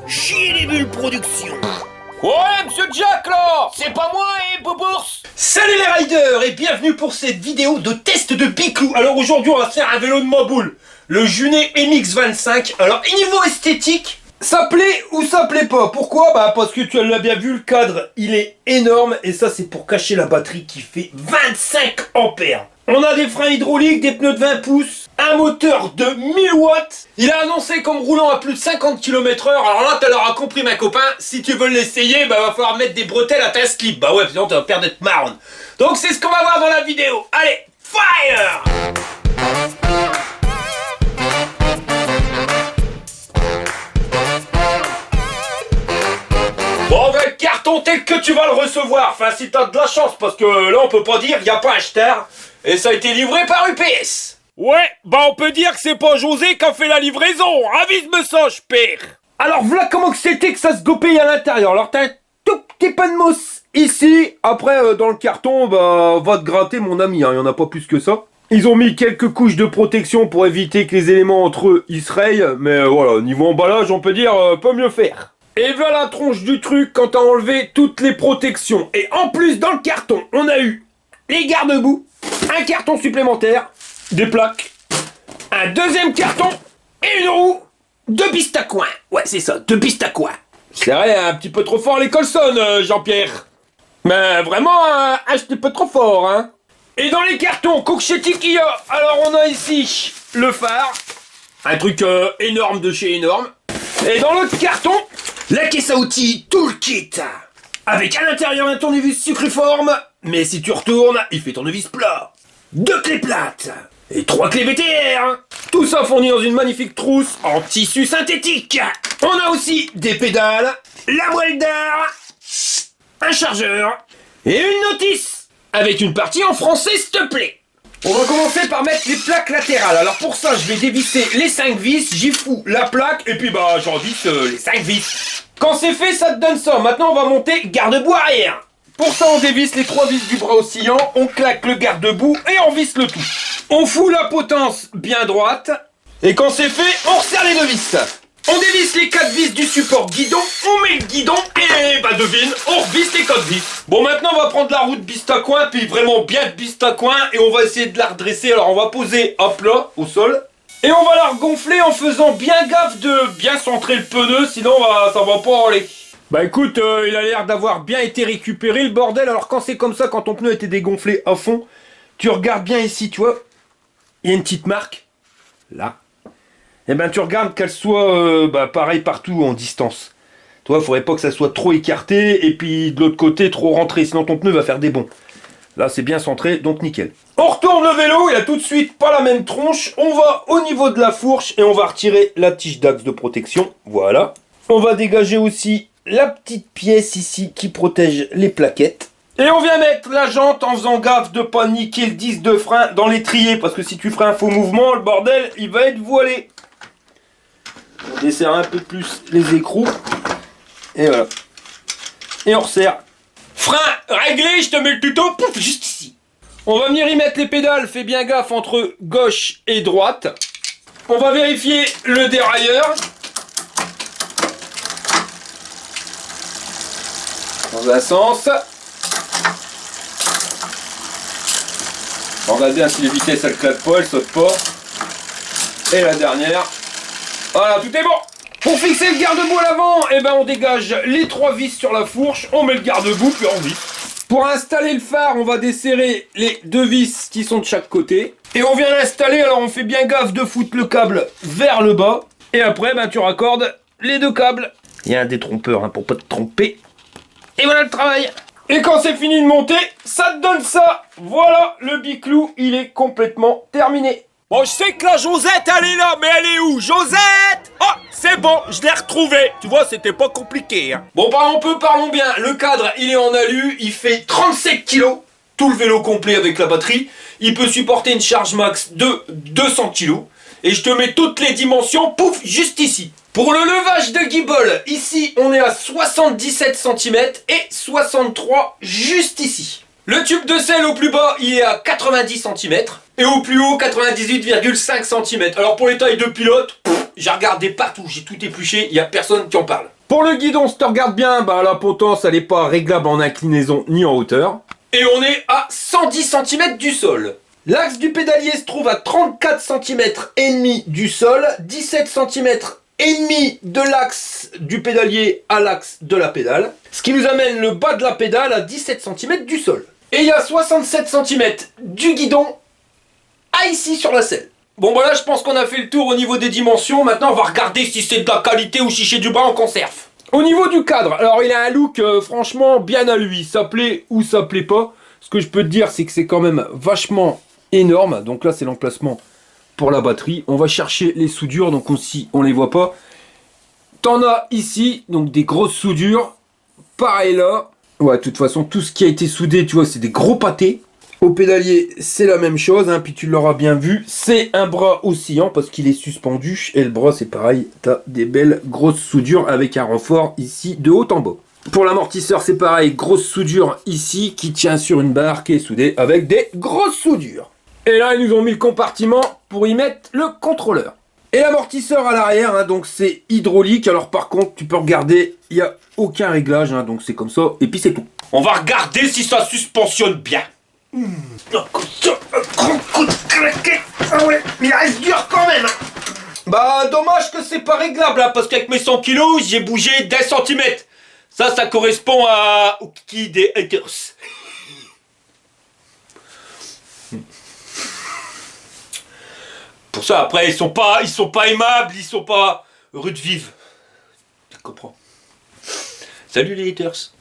Chier les bulles production. Ouais, monsieur Jack, là, c'est pas moi, Bobours. Salut les riders et bienvenue pour cette vidéo de test de Biclou. Alors aujourd'hui on va faire un vélo de ma boule, le Junet MX25. Alors niveau esthétique, ça plaît ou ça plaît pas? Pourquoi? Bah parce que tu l'as bien vu, le cadre il est énorme et ça c'est pour cacher la batterie qui fait 25 ampères. On a des freins hydrauliques, des pneus de 20 pouces, un moteur de 1000 watts. Il a annoncé comme roulant à plus de 50 km/h. Alors là, tu l'auras compris, ma copain. Si tu veux l'essayer, bah va falloir mettre des bretelles à ta slip. Bah ouais, sinon tu vas perdre de marron. Donc c'est ce qu'on va voir dans la vidéo. Allez, fire! Bon, ben, carton tel que tu vas le recevoir. Enfin, si t'as de la chance, parce que là, on peut pas dire, il n'y a pas un star. Et ça a été livré par UPS. Ouais, bah on peut dire que c'est pas José qui a fait la livraison. Avise-me ça, père. Alors voilà comment que c'était que ça se dopait à l'intérieur. Alors t'as un tout petit peu de mousse ici. Après dans le carton, bah va te gratter mon ami, hein. Il y en a pas plus que ça. Ils ont mis quelques couches de protection pour éviter que les éléments entre eux ils se rayent. Mais voilà, niveau emballage on peut dire peut mieux faire. Et voilà la tronche du truc quand t'as enlevé toutes les protections. Et en plus dans le carton on a eu les garde-boue, un carton supplémentaire, des plaques, un deuxième carton et une roue. 2 pistes à coin. Ouais, c'est ça, 2 pistes à coin. C'est vrai, un petit peu trop fort les Colson, Jean-Pierre. Mais vraiment, un petit peu trop fort, hein. Et dans les cartons, Cookchetti qu'il y a, alors on a ici le phare. Un truc énorme de chez énorme. Et dans l'autre carton, la caisse à outils, tout le kit. Avec à l'intérieur un tournevis sucriforme. Mais si tu retournes, il fait tournevis plat. 2 clés plates. Et 3 clés BTR. Tout ça fourni dans une magnifique trousse en tissu synthétique. On a aussi des pédales, la moelle d'art, un chargeur et une notice. Avec une partie en français, s'il te plaît. On va commencer par mettre les plaques latérales. Alors pour ça, je vais dévisser les 5 vis, j'y fous la plaque et puis bah j'en visse les 5 vis. Quand c'est fait, ça te donne ça. Maintenant, on va monter garde-boue arrière. Pour ça, on dévisse les 3 vis du bras oscillant, on claque le garde-boue et on visse le tout. On fout la potence bien droite. Et quand c'est fait, on resserre les 2 vis. On dévisse les 4 vis du support guidon, on met le guidon et bah devine, on revisse les 4 vis. Bon, maintenant on va prendre la roue de biste à coin, puis vraiment bien de biste à coin, et on va essayer de la redresser. Alors on va poser à plat au sol. Et on va la regonfler en faisant bien gaffe de bien centrer le pneu, sinon ça va pas aller. Bah écoute, il a l'air d'avoir bien été récupéré le bordel. Alors quand c'est comme ça, quand ton pneu était dégonflé à fond, tu regardes bien ici, tu vois, il y a une petite marque, là. Et ben tu regardes qu'elle soit pareil partout en distance. Toi, il faudrait pas que ça soit trop écarté et puis de l'autre côté trop rentré, sinon ton pneu va faire des bonds. Là c'est bien centré, donc nickel. On retourne le vélo, il a tout de suite pas la même tronche. On va au niveau de la fourche et on va retirer la tige d'axe de protection. Voilà. On va dégager aussi la petite pièce ici qui protège les plaquettes. Et on vient mettre la jante en faisant gaffe de pas niquer le disque de frein dans l'étrier. Parce que si tu ferais un faux mouvement, le bordel, il va être voilé. On desserre un peu plus les écrous. Et voilà. Et on resserre. Frein réglé, je te mets le tuto, pouf, juste ici. On va venir y mettre les pédales, fais bien gaffe entre gauche et droite. On va vérifier le dérailleur. Dans un sens. On regarde bien si les vitesses elles claquent pas, elles sautent pas. Et la dernière. Voilà, tout est bon. Pour fixer le garde-boue à l'avant, eh ben on dégage les 3 vis sur la fourche, on met le garde-boue puis on visse. Pour installer le phare, on va desserrer les 2 vis qui sont de chaque côté. Et on vient l'installer, alors on fait bien gaffe de foutre le câble vers le bas. Et après, ben tu raccordes les 2 câbles. Il y a un détrompeur hein, pour pas te tromper. Et voilà le travail. Et quand c'est fini de monter, ça te donne ça. Voilà, le Biclou, il est complètement terminé. Bon, je sais que la Josette, elle est là, mais elle est où? Josette! Oh, c'est bon, je l'ai retrouvée. Tu vois, c'était pas compliqué, hein. Bon, parlons bien. Le cadre, il est en alu, il fait 37 kg. Tout le vélo complet avec la batterie. Il peut supporter une charge max de 200 kg. Et je te mets toutes les dimensions, pouf, juste ici. Pour le levage de guibole, ici, on est à 77 cm et 63 juste ici. Le tube de selle au plus bas, il est à 90 cm. Et au plus haut, 98,5 cm. Alors pour les tailles de pilote, j'ai regardé partout, j'ai tout épluché, il n'y a personne qui en parle. Pour le guidon, si tu regardes bien, bah la potence elle n'est pas réglable en inclinaison ni en hauteur. Et on est à 110 cm du sol. L'axe du pédalier se trouve à 34 cm et demi du sol, 17 cm et demi de l'axe du pédalier à l'axe de la pédale. Ce qui nous amène le bas de la pédale à 17 cm du sol. Et il y a 67 cm du guidon à ici sur la selle. Bon bah là je pense qu'on a fait le tour au niveau des dimensions. Maintenant on va regarder si c'est de la qualité ou si c'est du bras en conserve. Au niveau du cadre, alors il a un look franchement bien à lui. Ça plaît ou ça plaît pas. Ce que je peux te dire c'est que c'est quand même vachement énorme. Donc là c'est l'emplacement pour la batterie. On va chercher les soudures, donc aussi on les voit pas. T'en as ici, donc des grosses soudures. Pareil là. Ouais, de toute façon tout ce qui a été soudé, tu vois, c'est des gros pâtés. Au pédalier, c'est la même chose, hein, puis tu l'auras bien vu, c'est un bras oscillant parce qu'il est suspendu. Et le bras, c'est pareil, tu as des belles grosses soudures avec un renfort ici de haut en bas. Pour l'amortisseur, c'est pareil, grosse soudure ici qui tient sur une barre qui est soudée avec des grosses soudures. Et là, ils nous ont mis le compartiment pour y mettre le contrôleur. Et l'amortisseur à l'arrière, hein, donc c'est hydraulique. Alors par contre, tu peux regarder, il n'y a aucun réglage, hein, donc c'est comme ça, et puis c'est tout. On va regarder si ça suspensionne bien. Un grand coup de claquette. Ah ouais, mais il reste dur quand même. Bah dommage que c'est pas réglable là, parce qu'avec mes 100 kilos, j'ai bougé d'un centimètre. Ça correspond au kiki des haters. Pour ça, après, ils sont pas aimables, ils sont pas heureux de vivre. Tu comprends? Salut les haters.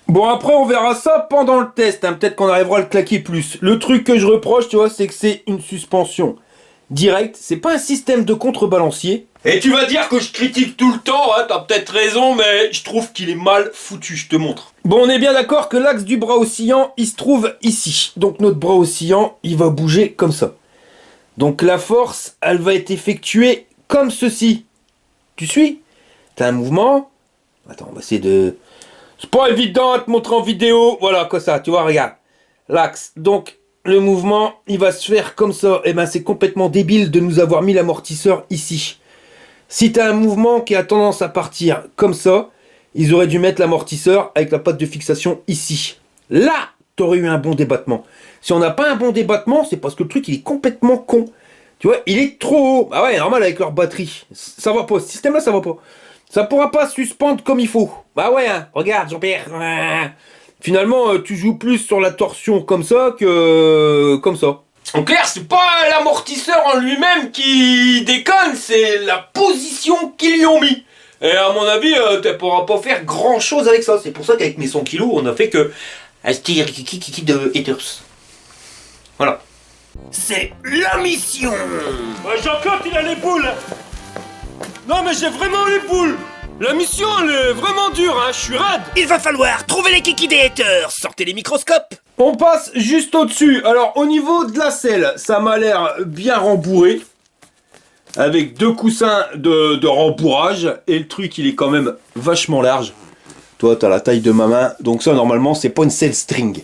Bon, après, on verra ça pendant le test, hein. Peut-être qu'on arrivera à le claquer plus. Le truc que je reproche, tu vois, c'est que c'est une suspension directe. C'est pas un système de contrebalancier. Et tu vas dire que je critique tout le temps, hein. T'as peut-être raison, mais je trouve qu'il est mal foutu, je te montre. Bon, on est bien d'accord que l'axe du bras oscillant, il se trouve ici. Donc notre bras oscillant, il va bouger comme ça. Donc la force, elle va être effectuée comme ceci. Tu suis? T'as un mouvement. Attends, on va essayer de... C'est pas évident à te montrer en vidéo. Voilà, comme ça, tu vois, regarde. L'axe. Donc, le mouvement, il va se faire comme ça. Et ben, c'est complètement débile de nous avoir mis l'amortisseur ici. Si tu as un mouvement qui a tendance à partir comme ça, ils auraient dû mettre l'amortisseur avec la patte de fixation ici. Là, tu aurais eu un bon débattement. Si on n'a pas un bon débattement, c'est parce que le truc, il est complètement con. Tu vois, il est trop haut. Ah ouais, normal avec leur batterie. Ça va pas. Ce système-là, ça va pas. Ça pourra pas suspendre comme il faut. Bah ouais, hein. Regarde Jean-Pierre. Finalement, tu joues plus sur la torsion comme ça que comme ça. En clair, c'est pas l'amortisseur en lui-même qui déconne, c'est la position qu'ils lui ont mis. Et à mon avis, tu pourras pas faire grand-chose avec ça. C'est pour ça qu'avec mes 100 kilos, on a fait que un style kiki de haters. Voilà. C'est la mission. Jean-Claude, il a les boules. Non mais j'ai vraiment les boules. La mission elle est vraiment dure, hein. Je suis raide. Il va falloir trouver les kikis des haters. Sortez les microscopes. On passe juste au-dessus. Alors au niveau de la selle, ça m'a l'air bien rembourré. Avec 2 coussins de rembourrage. Et le truc il est quand même vachement large. Toi t'as la taille de ma main. Donc ça normalement c'est pas une selle string.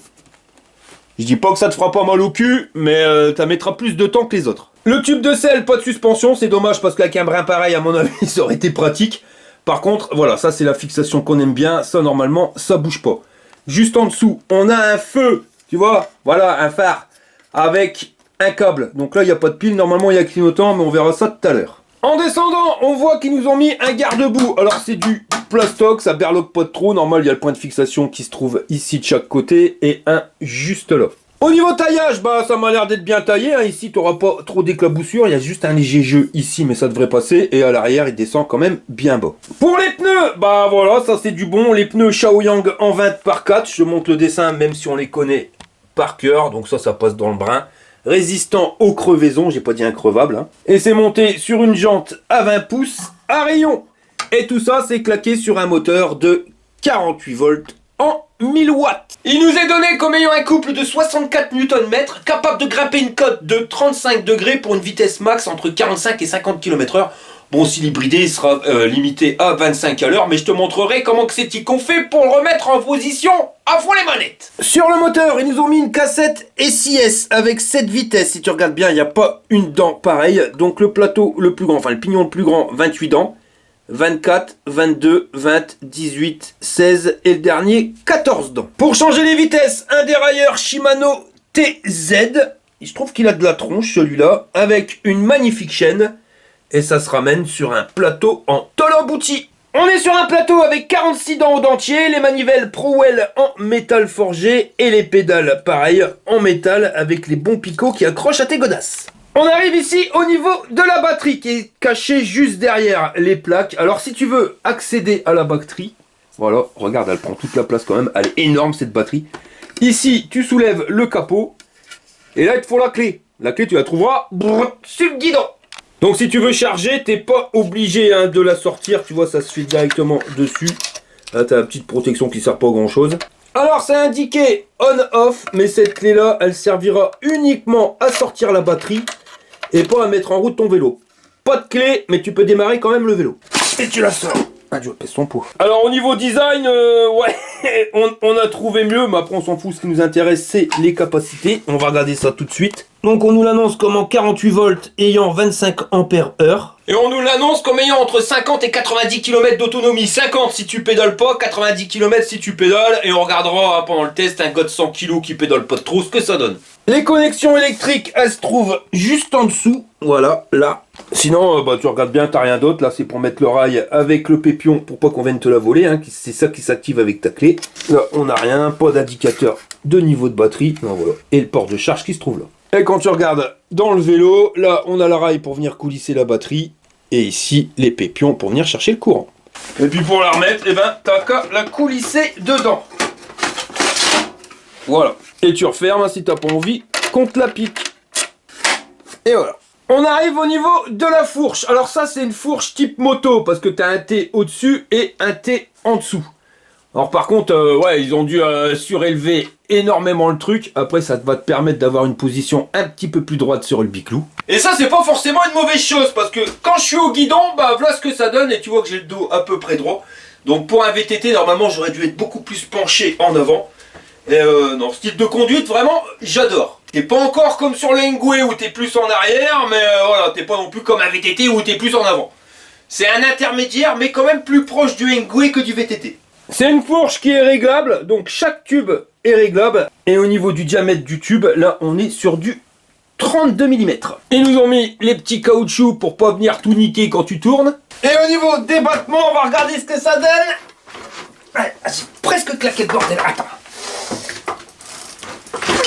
Je dis pas que ça te fera pas mal au cul, mais ça mettra plus de temps que les autres. Le tube de selle, pas de suspension, c'est dommage parce qu'avec un brin pareil, à mon avis, ça aurait été pratique. Par contre, voilà, ça c'est la fixation qu'on aime bien. Ça, normalement, ça bouge pas. Juste en dessous, on a un feu, tu vois, voilà, un phare avec un câble. Donc là, il n'y a pas de pile. Normalement, il y a clignotant, mais on verra ça tout à l'heure. En descendant, on voit qu'ils nous ont mis un garde-boue. Alors, c'est du plastoc, ça berloque pas de trop. Normal, il y a le point de fixation qui se trouve ici de chaque côté et un juste là. Au niveau taillage, bah ça m'a l'air d'être bien taillé, hein. Ici tu n'auras pas trop d'éclaboussures, il y a juste un léger jeu ici mais ça devrait passer. Et à l'arrière il descend quand même bien bas. Pour les pneus, bah voilà, ça c'est du bon. Les pneus Shaoyang en 20 par 4, je te montre le dessin même si on les connaît par cœur. Donc ça passe dans le brin. Résistant aux crevaisons, j'ai pas dit increvable, hein. Et c'est monté sur une jante à 20 pouces à rayon. Et tout ça c'est claqué sur un moteur de 48 volts en 1000 watts. Il nous est donné comme ayant un couple de 64 Nm, capable de grimper une cote de 35 degrés pour une vitesse max entre 45 et 50 km/h. Bon, si l'hybridé sera limité à 25 à l'heure, mais je te montrerai comment que c'est qu'on fait pour le remettre en position à fond les manettes. Sur le moteur, ils nous ont mis une cassette SIS avec 7 vitesses. Si tu regardes bien, il n'y a pas une dent pareille. Donc le plateau le plus grand, enfin le pignon le plus grand, 28 dents. 24, 22, 20, 18, 16 et le dernier 14 dents. Pour changer les vitesses, un dérailleur Shimano TZ. Il se trouve qu'il a de la tronche celui-là, avec une magnifique chaîne. Et ça se ramène sur un plateau en tôle emboutie. On est sur un plateau avec 46 dents au dentier, les manivelles Prowell en métal forgé et les pédales pareil en métal avec les bons picots qui accrochent à tes godasses. On arrive ici au niveau de la batterie qui est cachée juste derrière les plaques. Alors si tu veux accéder à la batterie, voilà, regarde, elle prend toute la place quand même, elle est énorme cette batterie. Ici, tu soulèves le capot et là il te faut la clé. La clé tu la trouveras sur le guidon. Donc si tu veux charger, t'es pas obligé de la sortir, tu vois ça se fait directement dessus. Là t'as la petite protection qui sert pas à grand chose. Alors c'est indiqué on-off, mais cette clé là elle servira uniquement à sortir la batterie et pas à mettre en route ton vélo. Pas de clé, mais tu peux démarrer quand même le vélo. Et tu la sors. Adieu, pèse son pot. Alors au niveau design, ouais, on a trouvé mieux, mais après on s'en fout, ce qui nous intéresse c'est les capacités. On va regarder ça tout de suite. Donc on nous l'annonce comme en 48 volts ayant 25 ampères heure. Et on nous l'annonce comme ayant entre 50 et 90 km d'autonomie. 50 si tu pédales pas, 90 km si tu pédales. Et on regardera pendant le test un gars de 100 kg qui pédale pas de trop ce que ça donne. Les connexions électriques, elles se trouvent juste en dessous. Voilà, là. Sinon, tu regardes bien, t'as rien d'autre. Là, c'est pour mettre le rail avec le pépion pour pas qu'on vienne te la voler. Hein. C'est ça qui s'active avec ta clé. Là, on n'a rien, pas d'indicateur de niveau de batterie. Non, voilà. Et le port de charge qui se trouve là. Et quand tu regardes dans le vélo, là, on a la rail pour venir coulisser la batterie. Et ici, les pépions pour venir chercher le courant. Et puis pour la remettre, eh ben, t'as qu'à la coulisser dedans. Voilà. Et tu refermes hein, si t'as pas envie qu'on te la pique. Et voilà. On arrive au niveau de la fourche. Alors ça, c'est une fourche type moto parce que t'as un T au-dessus et un T en dessous. Alors par contre, ouais, ils ont dû surélever énormément le truc. Après, ça va te permettre d'avoir une position un petit peu plus droite sur le biclou. Et ça, c'est pas forcément une mauvaise chose parce que quand je suis au guidon, bah voilà ce que ça donne et tu vois que j'ai le dos à peu près droit. Donc pour un VTT, normalement, j'aurais dû être beaucoup plus penché en avant. Et non, style de conduite, vraiment, j'adore. T'es pas encore comme sur le Engwe où t'es plus en arrière, mais voilà, t'es pas non plus comme un VTT où t'es plus en avant. C'est un intermédiaire, mais quand même plus proche du Engwe que du VTT. C'est une fourche qui est réglable, donc chaque tube est réglable. Et au niveau du diamètre du tube, là, on est sur du 32 mm. Ils nous ont mis les petits caoutchoucs pour pas venir tout niquer quand tu tournes. Et au niveau des battements, on va regarder ce que ça donne. Ouais, j'ai presque claqué le bordel, attends.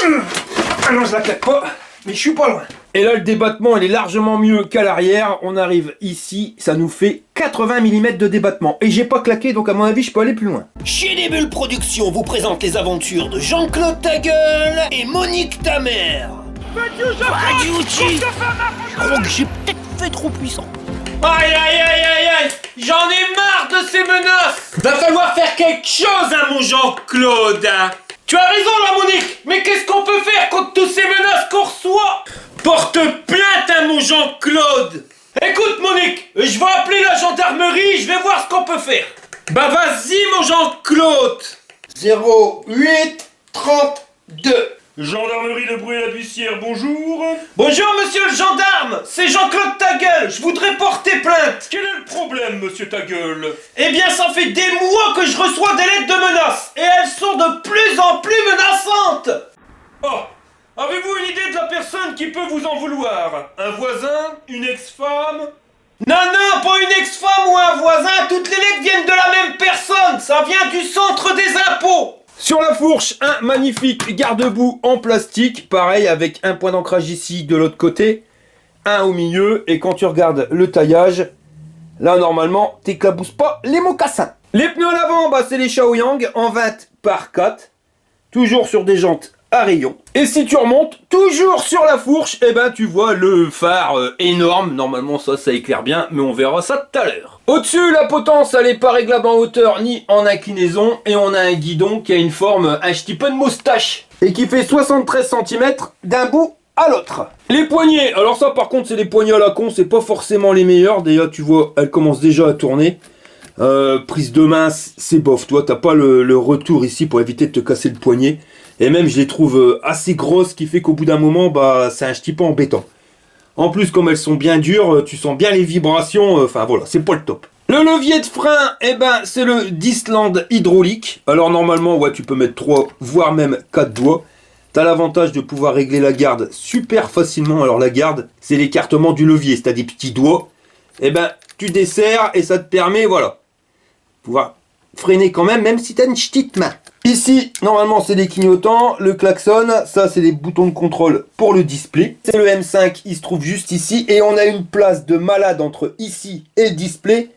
Ah non, je la claque pas, mais je suis pas loin. Et là, le débattement, il est largement mieux qu'à l'arrière. On arrive ici, ça nous fait 80 mm de débattement. Et j'ai pas claqué, donc à mon avis, je peux aller plus loin. Chez les Bulles Productions vous présente les aventures de Jean-Claude Tagueul et Monique Tamer. Je crois que j'ai peut-être fait trop puissant. Aïe aïe aïe aïe aïe, j'en ai marre de ces menaces. Va falloir faire quelque chose, hein, mon Jean-Claude. Tu as raison là, Monique, mais qu'est-ce qu'on peut faire contre toutes ces menaces qu'on reçoit? Porte plainte, hein, mon Jean-Claude. Écoute, Monique, je vais appeler la gendarmerie, je vais voir ce qu'on peut faire. Bah vas-y, mon Jean-Claude. 08 32. Gendarmerie de Bruy-la-Bussière, bonjour. Bonjour, monsieur le gendarme, c'est Jean-Claude Tagueul, je voudrais porter plainte. Quel est le problème, monsieur Tagueul? Eh bien, ça fait des mois que je reçois des lettres de menaces, et elles sont de plus en plus menaçantes. Oh, avez-vous une idée de la personne qui peut vous en vouloir? Un voisin? Une ex-femme? Non, pas une ex-femme ou un voisin, toutes les lettres viennent de la même personne, ça vient du centre des impôts. Sur la fourche, un magnifique garde-boue en plastique, pareil avec un point d'ancrage ici de l'autre côté, un au milieu, et quand tu regardes le taillage, là normalement t'éclabousses pas les mocassins. Les pneus à l'avant, bah, c'est les Shaoyang en 20 par 4, toujours sur des jantes à rayons. Et si tu remontes, toujours sur la fourche, eh ben tu vois le phare énorme, normalement ça éclaire bien, mais on verra ça tout à l'heure. Au-dessus, la potence, elle n'est pas réglable en hauteur ni en inclinaison. Et on a un guidon qui a une forme un petit peu de moustache. Et qui fait 73 cm d'un bout à l'autre. Les poignées, alors ça par contre c'est les poignées à la con, c'est pas forcément les meilleurs. Déjà tu vois, elles commencent déjà à tourner. Prise de main, c'est bof, toi t'as pas le retour ici pour éviter de te casser le poignet. Et même je les trouve assez grosses, ce qui fait qu'au bout d'un moment, bah c'est un petit peu embêtant. En plus comme elles sont bien dures, tu sens bien les vibrations, enfin voilà, c'est pas le top. Le levier de frein, eh ben c'est le Disland hydraulique. Alors normalement, ouais, tu peux mettre 3, voire même 4 doigts. T'as l'avantage de pouvoir régler la garde super facilement. Alors la garde, c'est l'écartement du levier, c'est à des petits doigts. Eh ben, tu desserres et ça te permet, voilà, pouvoir freiner quand même si t'as une petite main. Ici, normalement, c'est des clignotants. Le klaxon, ça, c'est les boutons de contrôle pour le display. C'est le M5, il se trouve juste ici. Et on a une place de malade entre ici et le display.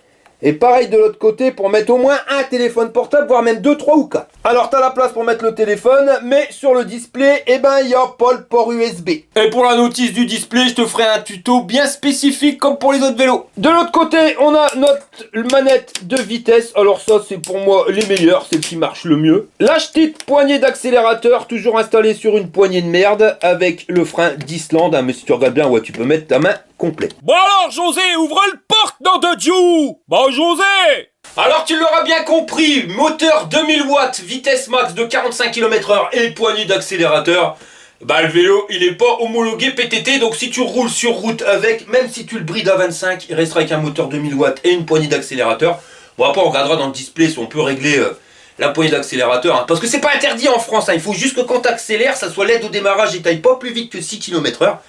Et pareil de l'autre côté pour mettre au moins un téléphone portable, voire même 2, 3 ou 4. Alors t'as la place pour mettre le téléphone, mais sur le display, eh ben il n'y a pas le port USB. Et pour la notice du display, je te ferai un tuto bien spécifique comme pour les autres vélos. De l'autre côté, on a notre manette de vitesse. Alors ça c'est pour moi les meilleurs, c'est le qui marche le mieux. La petite poignée d'accélérateur, toujours installée sur une poignée de merde, avec le frein Disland. Mais si tu regardes bien, ouais, tu peux mettre ta main complète. Bon alors José, ouvre le porte dans de Dieu. Bon José. Alors tu l'auras bien compris, moteur 2000 watts, vitesse max de 45 km/h et poignée d'accélérateur. Bah le vélo il est pas homologué PTT, donc si tu roules sur route avec, même si tu le brides à 25, il restera avec un moteur 2000 watts et une poignée d'accélérateur. Bon après on regardera dans le display si on peut régler la poignée d'accélérateur, hein, parce que c'est pas interdit en France, hein, il faut juste que quand tu accélères, ça soit l'aide au démarrage et t'ailles pas plus vite que 6 km/h.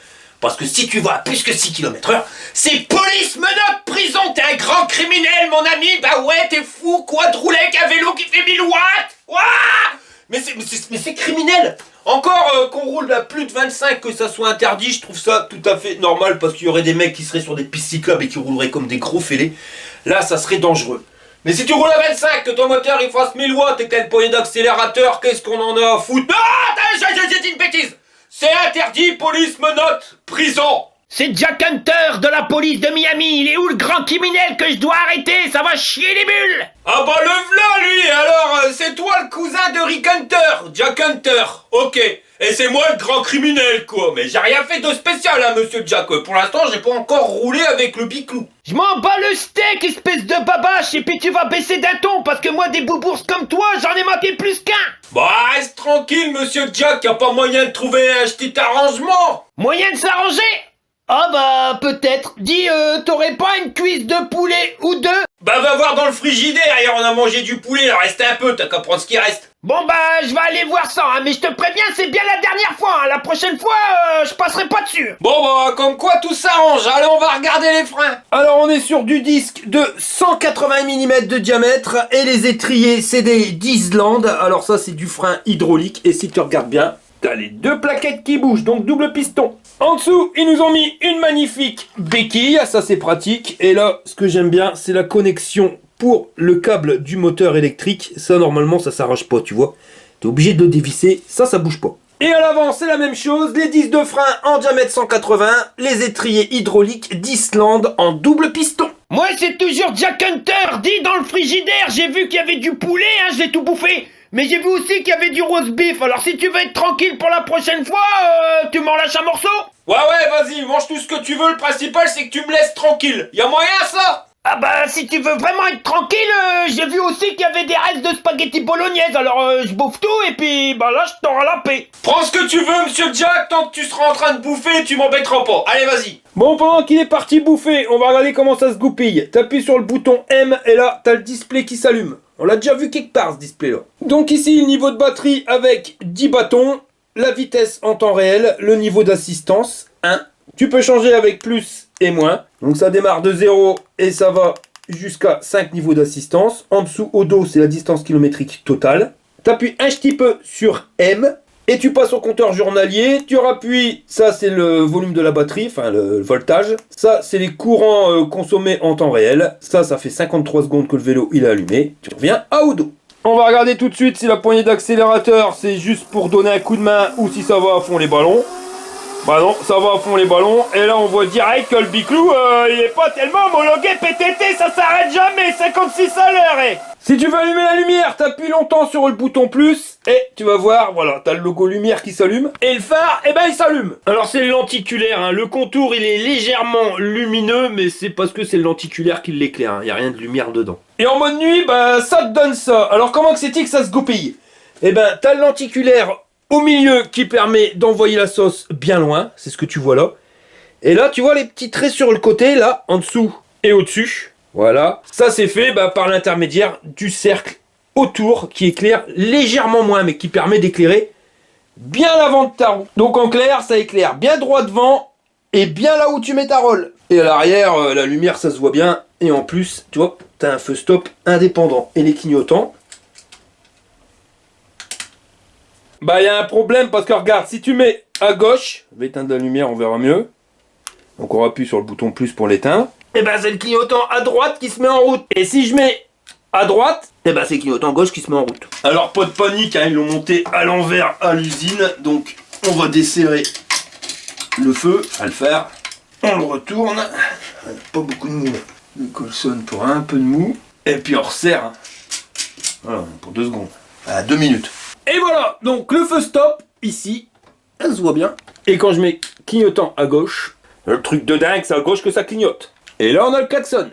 Parce que si tu vas à plus que 6 km/h, c'est police, menottes, prison, t'es un grand criminel, mon ami. Bah ouais, t'es fou, quoi, de rouler avec un vélo qui fait 1000 watts. Ouah, mais c'est criminel. Encore qu'on roule à plus de 25, que ça soit interdit, je trouve ça tout à fait normal, parce qu'il y aurait des mecs qui seraient sur des pistes cyclables et qui rouleraient comme des gros fêlés. Là, ça serait dangereux. Mais si tu roules à 25, que ton moteur il fasse 1000 watts et que t'as une poignée d'accélérateur, qu'est-ce qu'on en a à foutre? Non, j'ai dit une bêtise. C'est interdit, police, menottes, prison. C'est Jack Hunter de la police de Miami. Il est où le grand criminel que je dois arrêter? Ça va chier les bulles. Ah bah le v'là lui. Alors c'est toi le cousin de Rick Hunter, Jack Hunter. Ok. Et c'est moi le grand criminel quoi. Mais j'ai rien fait de spécial hein monsieur Jack. Pour l'instant j'ai pas encore roulé avec le biclou. Je m'en bats le steak, espèce de babache. Et puis tu vas baisser d'un ton parce que moi des boubours comme toi j'en ai manqué plus qu'un. Bah reste tranquille monsieur Jack. Y'a pas moyen de trouver un petit arrangement? Moyen de s'arranger? Ah bah peut-être. Dis, t'aurais pas une cuisse de poulet ou deux? Bah va voir dans le frigidaire, hier on a mangé du poulet, il en reste un peu, t'as qu'à prendre ce qui reste. Bon bah je vais aller voir ça, hein, mais je te préviens, c'est bien la dernière fois, hein. La prochaine fois, je passerai pas dessus. Bon bah comme quoi tout s'arrange, allez on va regarder les freins. Alors on est sur du disque de 180 mm de diamètre et les étriers c'est des Disland. Alors ça c'est du frein hydraulique et si tu regardes bien, t'as les deux plaquettes qui bougent, donc double piston. En dessous, ils nous ont mis une magnifique béquille, ça c'est pratique. Et là, ce que j'aime bien, c'est la connexion pour le câble du moteur électrique. Ça, normalement, ça s'arrache pas, tu vois. T'es obligé de le dévisser, ça bouge pas. Et à l'avant, c'est la même chose, les disques de frein en diamètre 180, les étriers hydrauliques Disland en double piston. Moi, c'est toujours Jack Hunter, dit dans le frigidaire, j'ai vu qu'il y avait du poulet, hein, je l'ai tout bouffé. Mais j'ai vu aussi qu'il y avait du roast beef, alors si tu veux être tranquille pour la prochaine fois, tu m'en lâches un morceau? Ouais, vas-y, mange tout ce que tu veux, le principal c'est que tu me laisses tranquille. Y'a moyen ça? Ah bah, si tu veux vraiment être tranquille, j'ai vu aussi qu'il y avait des restes de spaghetti bolognaise, alors je bouffe tout et puis, bah là, je t'aurai la paix. Prends ce que tu veux, monsieur Jack, tant que tu seras en train de bouffer, tu m'embêteras pas. Allez, vas-y. Bon, pendant qu'il est parti bouffer, on va regarder comment ça se goupille. T'appuies sur le bouton M et là, t'as le display qui s'allume. On l'a déjà vu quelque part, ce display-là. Donc ici, le niveau de batterie avec 10 bâtons, la vitesse en temps réel, le niveau d'assistance, 1. Tu peux changer avec plus et moins. Donc ça démarre de 0 et ça va jusqu'à 5 niveaux d'assistance. En dessous, au dos, c'est la distance kilométrique totale. T'appuies un petit peu sur M. Et tu passes au compteur journalier, tu rappuies, ça c'est le volume de la batterie, enfin le voltage. Ça c'est les courants consommés en temps réel. Ça fait 53 secondes que le vélo il est allumé. Tu reviens à au dos. On va regarder tout de suite si la poignée d'accélérateur c'est juste pour donner un coup de main ou si ça va à fond les ballons. Bah non, ça va à fond les ballons. Et là, on voit direct que le biclou, il est pas tellement homologué PTT, ça s'arrête jamais, 56 à l'heure, eh. Si tu veux allumer la lumière, t'appuies longtemps sur le bouton plus, et tu vas voir, voilà, t'as le logo lumière qui s'allume, et le phare, eh ben il s'allume. Alors c'est le lenticulaire, hein. Le contour, il est légèrement lumineux, mais c'est parce que c'est le lenticulaire qui l'éclaire, hein. Y a rien de lumière dedans. Et en mode nuit, bah ça te donne ça. Alors comment que c'est-il que ça se goupille? Eh ben, t'as le lenticulaire au milieu qui permet d'envoyer la sauce bien loin, c'est ce que tu vois là. Et là, tu vois les petits traits sur le côté, là, en dessous et au-dessus. Voilà. Ça, c'est fait par l'intermédiaire du cercle autour qui éclaire légèrement moins, mais qui permet d'éclairer bien l'avant de ta roue. Donc en clair, ça éclaire bien droit devant et bien là où tu mets ta rolle. Et à l'arrière, la lumière, ça se voit bien. Et en plus, tu vois, t'as un feu stop indépendant. Et les clignotants, bah, il y a un problème parce que regarde, si tu mets à gauche, je vais éteindre la lumière, on verra mieux. Donc on appuie sur le bouton plus pour l'éteindre. Et ben c'est le clignotant à droite qui se met en route. Et si je mets à droite, et ben c'est le clignotant gauche qui se met en route. Alors pas de panique, hein, ils l'ont monté à l'envers à l'usine. Donc on va desserrer le feu, à le faire. On le retourne. Pas beaucoup de mou. Le colsonne pour un peu de mou. Et puis on resserre. Hein. Voilà, pour 2 secondes. À 2 minutes. Et voilà, donc le feu stop, ici, ça se voit bien. Et quand je mets clignotant à gauche, le truc de dingue, c'est à gauche que ça clignote. Et là, on a le klaxon.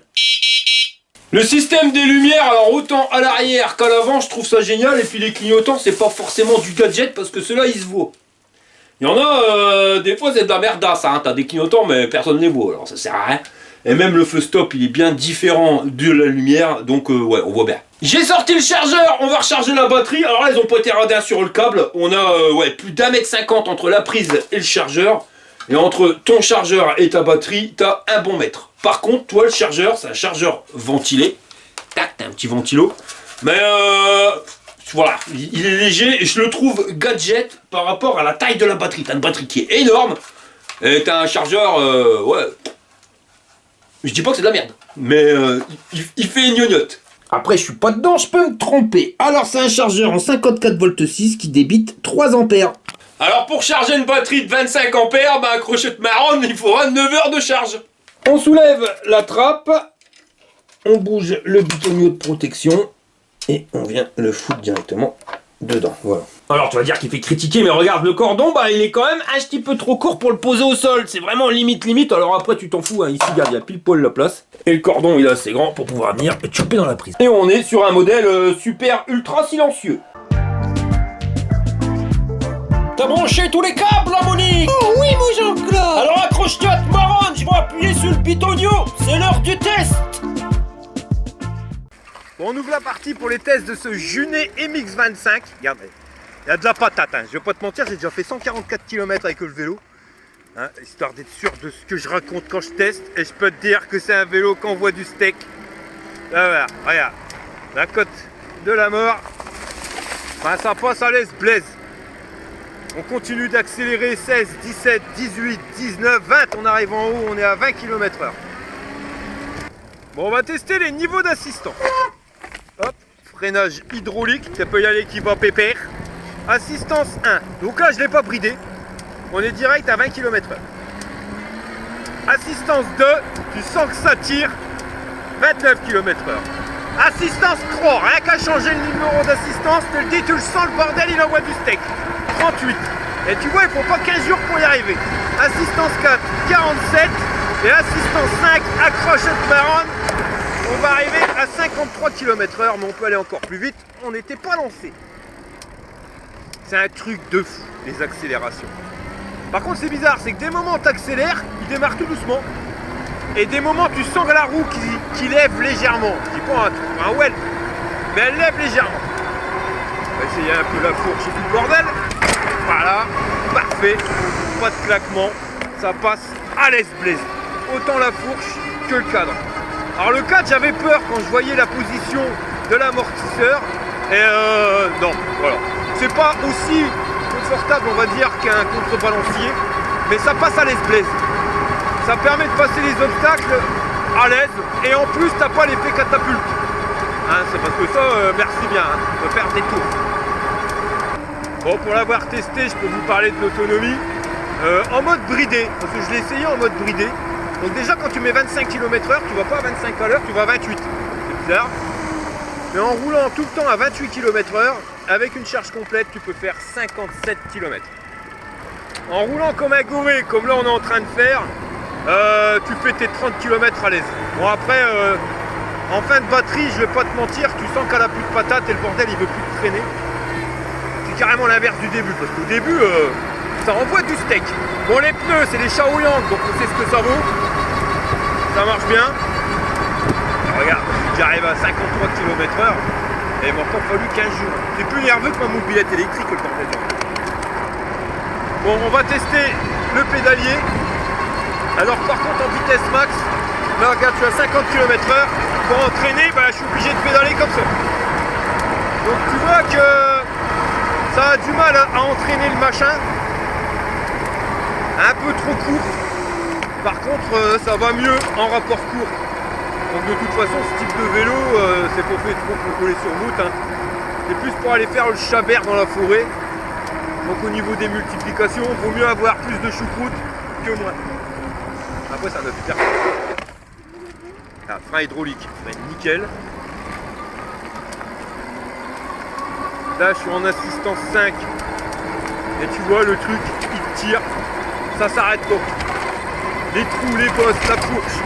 Le système des lumières, alors autant à l'arrière qu'à l'avant, je trouve ça génial. Et puis les clignotants, c'est pas forcément du gadget parce que ceux-là, ils se voient. Il y en a, des fois, c'est de la merdasse. Hein. T'as des clignotants, mais personne ne les voit, alors ça sert à rien. Et même le feu stop, il est bien différent de la lumière, donc ouais, on voit bien. J'ai sorti le chargeur, on va recharger la batterie. Alors là, ils ont pas été radins sur le câble. On a ouais, plus d'1,50 m entre la prise et le chargeur. Et entre ton chargeur et ta batterie, t'as un bon mètre. Par contre, toi, le chargeur, c'est un chargeur ventilé. Tac, t'as un petit ventilo. Mais voilà, il est léger et je le trouve gadget par rapport à la taille de la batterie. T'as une batterie qui est énorme et t'as un chargeur, ouais. Je dis pas que c'est de la merde, mais il fait une gnognotte. Après, je suis pas dedans, je peux me tromper. Alors, c'est un chargeur en 54 volts 6 qui débite 3 ampères. Alors, pour charger une batterie de 25 ampères, bah, un crochet de marron, il faudra 9 heures de charge. On soulève la trappe, on bouge le bitonio de protection et on vient le foutre directement dedans. Voilà. Alors, tu vas dire qu'il fait critiquer, mais regarde, le cordon, bah, il est quand même un petit peu trop court pour le poser au sol. C'est vraiment limite. Alors après, tu t'en fous, hein. Ici, regarde, il y a pile poil la place. Et le cordon, il est assez grand pour pouvoir venir et choper dans la prise. Et on est sur un modèle super ultra silencieux. T'as branché tous les câbles, là, Monique? Oh oui, mon Jean-Claude. Alors accroche-toi à te marronne, je vais appuyer sur le bitonio. C'est l'heure du test. Bon, on ouvre la partie pour les tests de ce Junet MX25. Regardez, il y a de la patate, hein. Je vais pas te mentir, j'ai déjà fait 144 km avec le vélo. Hein, histoire d'être sûr de ce que je raconte quand je teste. Et je peux te dire que c'est un vélo qui envoie du steak. Là, voilà, regarde. La côte de la mort. Ben, ça passe à l'aise blaise. On continue d'accélérer, 16, 17, 18, 19, 20. On arrive en haut, on est à 20 km/h. Bon, on va tester les niveaux d'assistance. Hop, freinage hydraulique, ça peut y aller qui va pépère. Assistance 1, donc là je ne l'ai pas bridé. On est direct à 20 km/h. Assistance 2, tu sens que ça tire, 29 km/h. Assistance 3, rien qu'à changer le numéro d'assistance, te le dis, tu le sens, le bordel, il envoie du steak. 38. Et tu vois, il faut pas 15 jours pour y arriver. Assistance 4, 47. Et assistance 5, accroche de marronne. On va arriver à 53 km/h, mais on peut aller encore plus vite. On n'était pas lancé. C'est un truc de fou, les accélérations. Par contre, c'est bizarre, c'est que des moments où tu accélères, il démarre tout doucement. Et des moments, tu sens la roue qui lève légèrement. Je dis pas un well, mais elle lève légèrement. On va essayer un peu la fourche et tout le bordel. Voilà, parfait. Pas de claquement. Ça passe à l'aise blaise. Autant la fourche que le cadre. Alors le cadre, j'avais peur quand je voyais la position de l'amortisseur. Et non, voilà. C'est pas aussi confortable, on va dire, qu'un contrebalancier. Mais ça passe à l'aise blaise. Ça permet de passer les obstacles à l'aise. Et en plus, t'as pas l'effet catapulte. Hein, c'est parce que ça, merci bien, hein, on peut faire des tours. Bon, pour l'avoir testé, je peux vous parler de l'autonomie. en mode bridé, parce que je l'ai essayé en mode bridé. Donc déjà quand tu mets 25 km/h, tu vas pas à 25 à l'heure, tu vas à 28. C'est bizarre. Mais en roulant tout le temps à 28 km/h, avec une charge complète, tu peux faire 57 km. En roulant comme un gouré, comme là on est en train de faire, tu fais tes 30 km à l'aise. Bon après, en fin de batterie, je vais pas te mentir, tu sens qu'elle a plus de patates et le bordel il veut plus te freiner. C'est carrément l'inverse du début, parce qu'au début, ça renvoie du steak. Bon, les pneus, c'est des Shaoyang, donc on sait ce que ça vaut. Ça marche bien. Alors, regarde, j'arrive à 53 km/h et il m'a pas fallu 15 jours. C'est plus nerveux que ma mobilette électrique, le bordel. Bon, on va tester le pédalier. Alors, par contre, en vitesse max, là, regarde, je suis à 50 km/h. Pour entraîner, bah, je suis obligé de pédaler comme ça. Donc, tu vois que ça a du mal à entraîner le machin. Un peu trop court. Par contre, ça va mieux en rapport court. Donc de toute façon, ce type de vélo, c'est pas fait trop pour rouler sur route. Hein. C'est plus pour aller faire le chabert dans la forêt. Donc au niveau des multiplications, il vaut mieux avoir plus de choucroute que moins. Après, ça doit faire. Ah, frein hydraulique, frein nickel. Là, je suis en assistance 5. Et tu vois, le truc, il tire. Ça s'arrête pas. Les trous, les bosses, la fourche,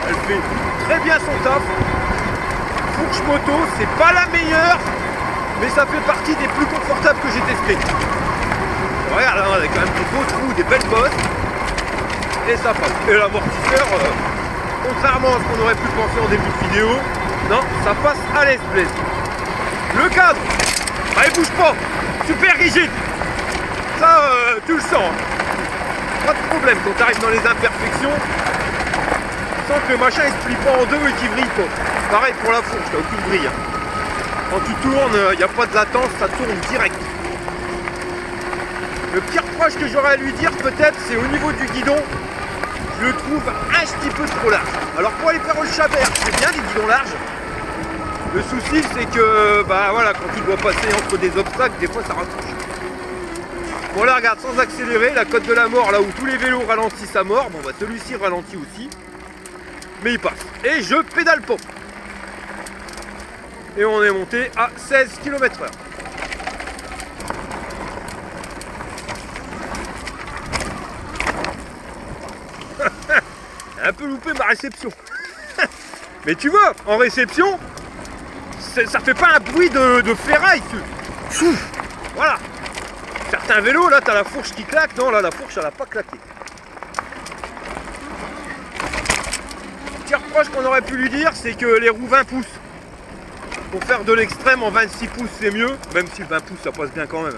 elle fait très bien son taf. Fourche moto, c'est pas la meilleure, mais ça fait partie des plus confortables que j'ai testé. Regarde, on a quand même des beaux trous, des belles bosses, et ça passe. Et l'amortisseur, contrairement à ce qu'on aurait pu penser en début de vidéo, non, ça passe à l'aise, Blaise. Le cadre, bah, il bouge pas, super rigide. Ça, tu le sens. Pas de problème quand tu arrives dans les imperfections, tu sens que le machin il se plie pas en deux et qu'il brille pas. Pareil pour la fourche, t'as aucune brille. Quand tu tournes, il n'y a pas de latence, ça tourne direct. Le pire reproche que j'aurais à lui dire peut-être, c'est au niveau du guidon, je le trouve un petit peu trop large. Alors pour aller faire le chabert, c'est bien des guidons larges. Le souci c'est que bah voilà, quand tu dois passer entre des obstacles, des fois ça raccroche. Bon là regarde, sans accélérer, la Côte de la Mort, là où tous les vélos ralentissent à mort, bon bah celui-ci ralentit aussi, mais il passe. Et je pédale pas. Et on est monté à 16 km/h. Un peu loupé ma réception. Mais tu vois, en réception, ça fait pas un bruit de ferraille. Voilà. Certains vélos, là, t'as la fourche qui claque. Non, là, la fourche, elle a pas claqué. Petit reproche qu'on aurait pu lui dire, c'est que les roues 20 pouces. Pour faire de l'extrême en 26 pouces, c'est mieux. Même si 20 pouces, ça passe bien quand même.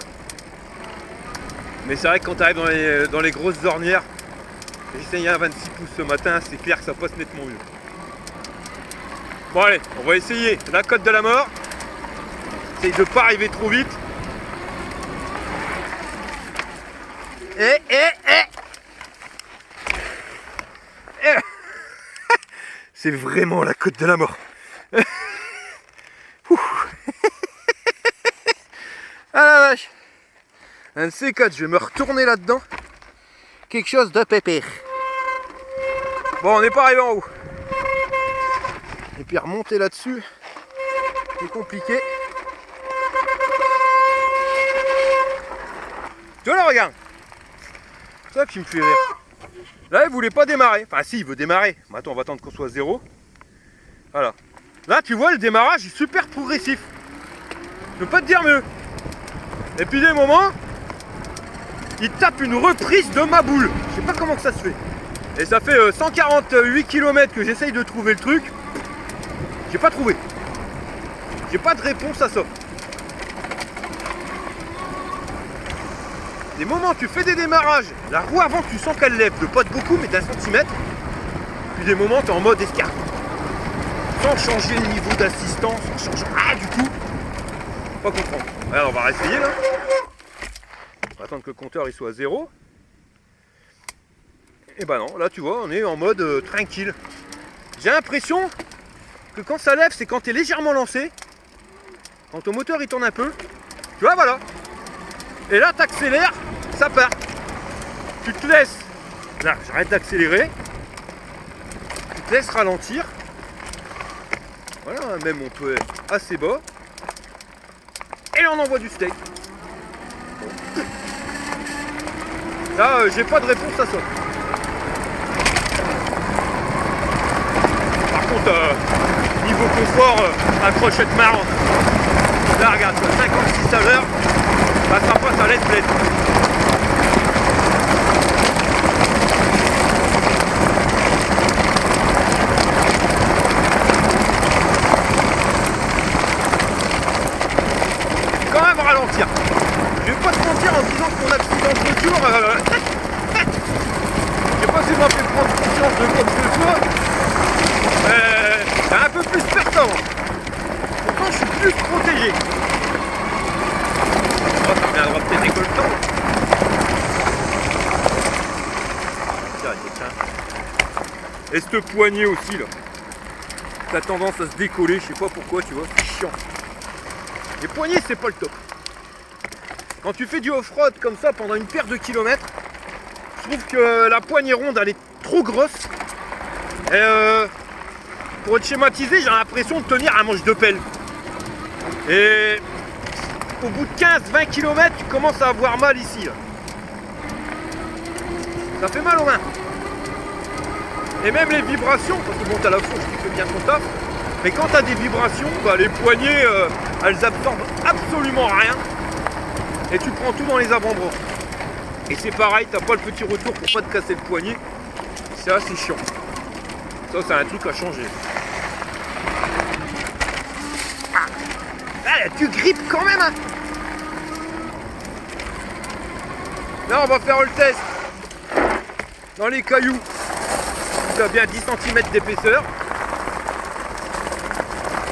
Mais c'est vrai que quand tu arrives dans les grosses ornières, j'ai essayé un 26 pouces ce matin, c'est clair que ça passe nettement mieux. Bon, allez, on va essayer la Côte de la Mort. Essaye de pas arriver trop vite. C'est vraiment la Côte de la Mort. Ah la vache. Un de ces quatre, je vais me retourner là-dedans. Quelque chose de pépère. Bon, on n'est pas arrivé en haut. Et puis remonter là-dessus, c'est compliqué. Tu vois là, regarde. C'est ça qui me fait rire. Là, il voulait pas démarrer. Enfin, si, il veut démarrer. Mais attends, on va attendre qu'on soit à 0. Voilà. Là, tu vois, le démarrage est super progressif. Je peux pas te dire mieux. Et puis, des moments, il tape une reprise de ma boule. Je sais pas comment que ça se fait. Et ça fait 148 km que j'essaye de trouver le truc. J'ai pas trouvé. J'ai pas de réponse à ça. Des moments, tu fais des démarrages, la roue avant, tu sens qu'elle lève, de pas de beaucoup, mais d'un centimètre. Puis des moments, tu es en mode escargot. Sans changer le niveau d'assistance, sans changer rien du tout. Pas comprendre. Alors, on va réessayer là. On va attendre que le compteur il soit à 0. Et ben non, là tu vois, on est en mode tranquille. J'ai l'impression que quand ça lève, c'est quand tu es légèrement lancé. Quand ton moteur il tourne un peu. Tu vois, voilà. Et là, tu accélères, ça part. tu te laisses, là j'arrête d'accélérer, tu te laisses ralentir, voilà, même on peut être assez bas, et là on envoie du steak. Là j'ai pas de réponse à ça. Par contre niveau confort, accrochette marrante. Là regarde, 56 à l'heure, bah ça passe à l'aide plaide. Quand même ralentir. Je vais pas te mentir en disant que mon accident de voiture, je sais pas si m'a fait prendre conscience de quoi que ce soit, c'est un peu plus perturbant. Pourtant je suis plus protégé. Oh, ça reviendra peut-être école le temps. Tiens. Et cette poignée aussi là, t'as tendance à se décoller, je sais pas pourquoi, tu vois, c'est chiant. Les poignées c'est pas le top. Quand tu fais du off-road comme ça pendant une paire de kilomètres, je trouve que la poignée ronde elle est trop grosse. Et pour être schématisé, j'ai l'impression de tenir un manche de pelle. Et au bout de 15-20 km, tu commences à avoir mal ici. Là. Ça fait mal aux mains. Et même les vibrations, parce que bon, t'as la fourche qui fait bien ton taf, mais quand t'as des vibrations, bah, les poignées, elles absorbent absolument rien. Et tu prends tout dans les avant-bras. Et c'est pareil, t'as pas le petit retour pour pas te casser le poignet. C'est assez chiant. Ça, c'est un truc à changer. Ah, là, tu grippes quand même, hein. Là, on va faire le test. Dans les cailloux, tu as bien 10 cm d'épaisseur.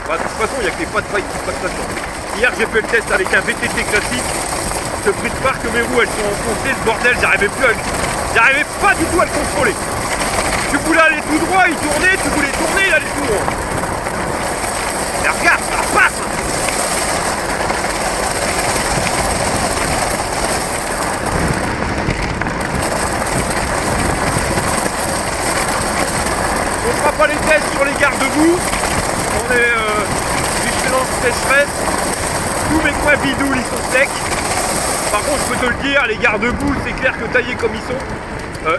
Bah, de toute façon, il n'y a que les pas de paille qui passent là-dedans. Hier, j'ai fait le test avec un VTT classique. Je te prie de croire que mes roues, elles sont enfoncées. Le bordel, j'arrivais pas du tout à le contrôler. Tu voulais aller tout droit, il tournait. Tu voulais tourner, il allait tout droit. Et regarde, ça passe. On fera pas les tests sur les garde-boue. On est vigilance sécheresse. Tous mes coins bidoules ils sont secs. Par contre je peux te le dire, les garde-boue, c'est clair que taillés comme ils sont,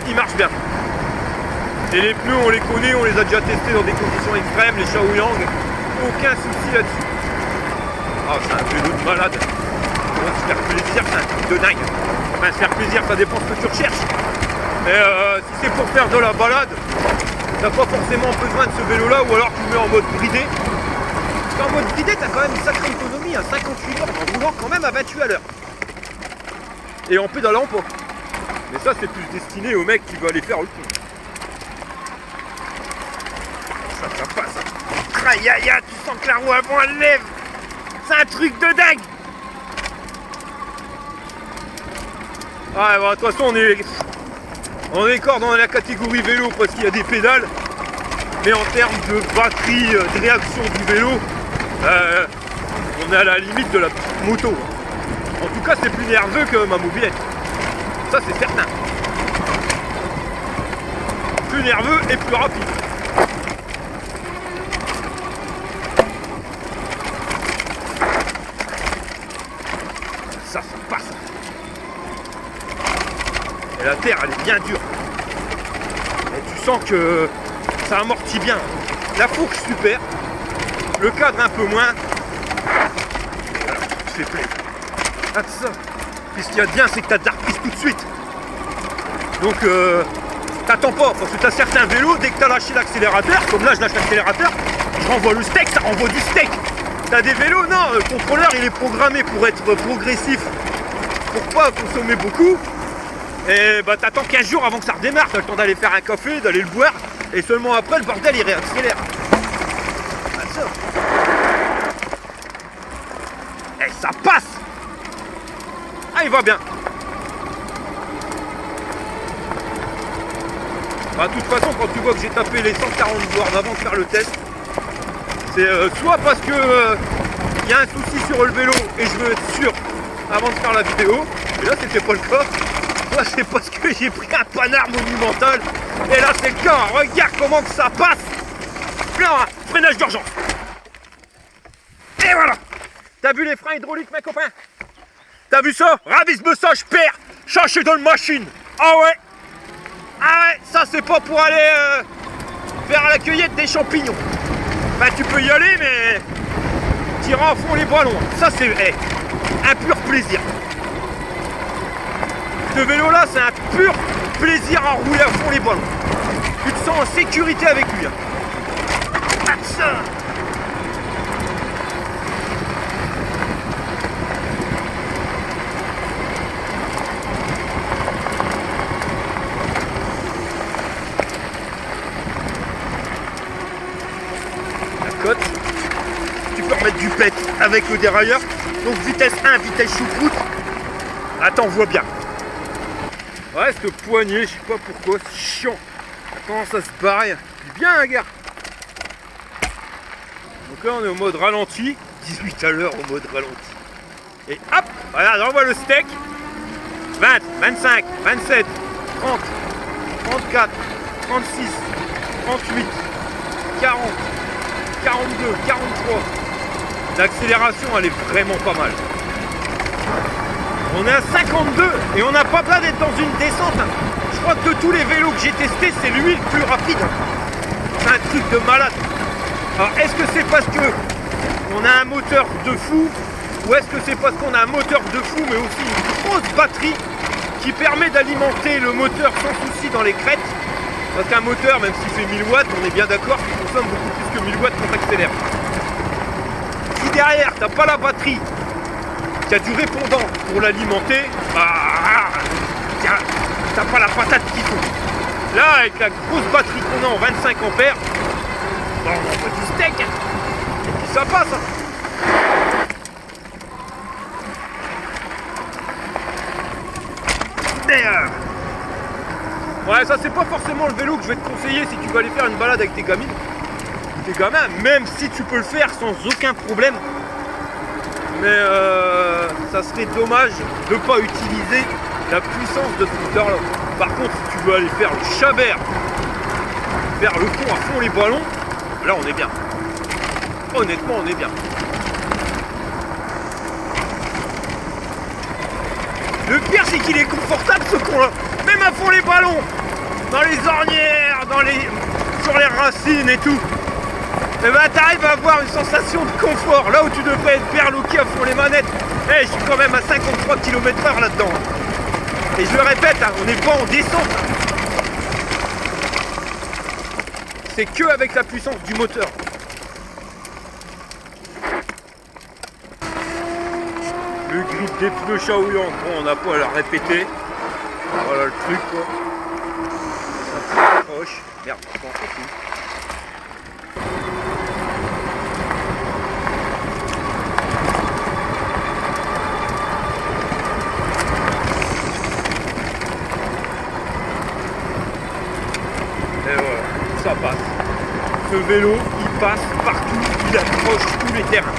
ils marchent bien. Et les pneus on les connaît, on les a déjà testés dans des conditions extrêmes, les Shaoyang, aucun souci là-dessus. Ah c'est un vélo de malade. On va se faire plaisir, c'est un truc de dingue. Enfin se faire plaisir, ça dépend ce que tu recherches. Mais si c'est pour faire de la balade, t'as pas forcément besoin de ce vélo là ou alors tu le mets en mode bridé. Parce qu'en mode bridé t'as quand même une sacrée autonomie à 58 bornes en roulant quand même à 28 à l'heure. Et en pédalant pas. Mais ça c'est plus destiné au mec qui veut aller faire le tour. Ça passe. Aïe aïe aïe, tu sens que la roue avant elle lève. C'est un truc de dingue. Ouais bon, de toute façon on est encore dans la catégorie vélo parce qu'il y a des pédales. Mais en termes de batterie, de réaction du vélo, on est à la limite de la moto. En tout cas, c'est plus nerveux que ma mobilette. Ça, c'est certain. Plus nerveux et plus rapide. Ça passe. Et la terre, elle est bien dure. Et tu sens que ça amortit bien. La fourche, super. Le cadre, un peu moins. Voilà, c'est plaisir. Ah, ça. Puis ce qu'il y a de bien, c'est que tu as de la reprise tout de suite. Donc, t'attends pas, parce que tu as certains vélos, dès que tu as lâché l'accélérateur, comme là je lâche l'accélérateur, je renvoie le steak, ça renvoie du steak. Tu as des vélos, non, le contrôleur il est programmé pour être progressif, pour pas consommer beaucoup. Et bah t'attends 15 jours avant que ça redémarre, t'as le temps d'aller faire un café, d'aller le boire, et seulement après le bordel il réaccélère. Ah, ça. Et ça passe. Ah, il va bien. Bah, de toute façon, quand tu vois que j'ai tapé les 140 bornes avant de faire le test, c'est soit parce que y a un souci sur le vélo et je veux être sûr avant de faire la vidéo, et là c'était pas le cas, Moi, c'est parce que j'ai pris un panard monumental. Et là, c'est le cas. Regarde comment que ça passe. Là, freinage d'urgence. Et voilà. T'as vu les freins hydrauliques, mes copains? T'as vu ça? Ravise-moi ça, je perds. Ça, je suis dans le machine. Ah ouais. Ah ouais, ça, c'est pas pour aller faire la cueillette des champignons. Bah, tu peux y aller, mais t'iras à fond les ballons. Ça, c'est un pur plaisir. Ce vélo-là, c'est un pur plaisir à rouler à fond les ballons. Tu te sens en sécurité avec lui. Hein. Ah, ça. Côte. Tu peux remettre du pet avec le dérailleur. Donc vitesse 1, vitesse choucroute. Attends, vois bien. Ouais, ce poignet, je sais pas pourquoi, c'est chiant. Comment ça se barre? Bien, un gars. Donc là, on est au mode ralenti. 18 à l'heure au mode ralenti. Et hop, regarde, j'envoie le steak. 20, 25, 27, 30, 34, 36, 38, 40. 42, 43. L'accélération, elle est vraiment pas mal. On est à 52 et on n'a pas besoin d'être dans une descente. Je crois que de tous les vélos que j'ai testés, c'est lui le plus rapide. C'est un truc de malade. Alors, est-ce que c'est parce que on a un moteur de fou ou est-ce que c'est parce qu'on a un moteur de fou mais aussi une grosse batterie qui permet d'alimenter le moteur sans souci dans les crêtes? Parce qu'un moteur, même s'il fait 1000 watts, on est bien d'accord qu'il consomme beaucoup plus que 1000 watts quand t'accélères. Si derrière, t'as pas la batterie, qui a du répondant pour l'alimenter, t'as pas la patate qu'il faut. Là, avec la grosse batterie qu'on a en 25 ampères, on fait du steak. Et puis ça passe. Ouais, ça c'est pas forcément le vélo que je vais te conseiller si tu vas aller faire une balade avec tes gamines. Tes gamins, même si tu peux le faire sans aucun problème. Mais ça serait dommage de ne pas utiliser la puissance de ce moteur là. Par contre, si tu veux aller faire le chabert, faire le pont à fond les ballons, là on est bien. Honnêtement, on est bien. Le pire c'est qu'il est confortable ce con là. Même à fond les ballons, dans les ornières, sur les racines et tout. Et ben t'arrives à avoir une sensation de confort. Là où tu devrais être berloqué à fond les manettes. Je suis quand même à 53 km/h là-dedans. Et je le répète, on n'est pas en descente. C'est que avec la puissance du moteur. Le grip des pneus Shaoyang, bon on n'a pas à la répéter. Voilà le truc quoi. Ça s'approche. Merde, je pense que et voilà, ça passe. Ce vélo, il passe partout, il accroche tous les terrains.